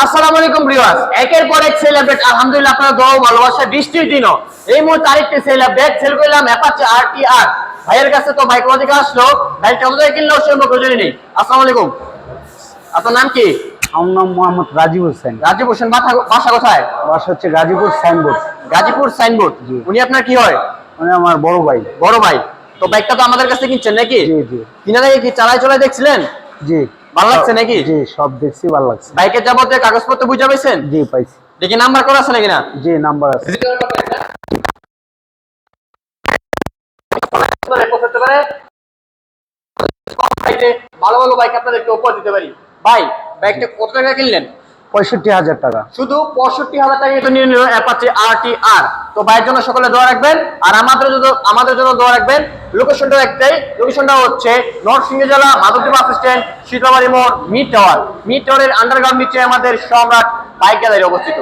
আসসালামু আলাইকুম ভিউয়ার্স, একের পর এক সেল আপডেট। আলহামদুলিল্লাহ আপনারা দোয়া ভালোবাসা বৃষ্টির দিনও এই মুহূর্তে আরেকটি সেল আপডেট সেল করলাম অ্যাপাচি আরটিআর ভাইয়ের কাছে। তো বাইক থেকে আসলো, বাইক কত টাকা কিনলো সে প্রয়োজনই নেই। আসসালামু আলাইকুম, আপনার নাম কি? আমার নাম মোহাম্মদ রাজীব হোসেন। রাজীব হোসেন, বাসা কোথায়? বাসা হচ্ছে গাজীপুর সাইনবোর্ড। গাজীপুর সাইনবোর্ড। উনি আপনার কি হয়? মানে আমার বড় ভাই। বড় ভাই। তো বাইকটা তো আমাদের কাছে কিনছেন নাকি? জি জি। কিনা থেকে কি চালাই চলাই দেখছিলেন? জি। ভালো লাগছে নাকি? জি, সব দেখছি, ভালো লাগছে। বাইকের যাবতীয় কাগজপত্র বুঝা পেয়েছেন? জি, পাইছি। দেখি নাম্বার করা আছে নাকি না? জি, নাম্বার আছে। ভালো ভালো বাইক আপনাদেরকে উপহার দিতে পারি। ভাই, বাইকটা কত টাকা কিনলেন? 65,000 টাকা। শুধু 65,000 টাকা তো নিয়ে নিল অ্যাপাচি আরটিআর। তো ভাইয়ের জন্য সকলে দোয়া রাখবেন, আর আমাদের জন্য দোয়া রাখবেন। লোকেশনটা একটাই, লোকেশনটা হচ্ছে নরসিংদী জেলা মাধবদী বাস স্ট্যান্ড, শীতলাবাড়ি মোড়, মিড টাওয়ারের আন্ডারগ্রাউন্ড নিচে আমাদের সম্রাট বাইক গ্যালারি অবস্থিত।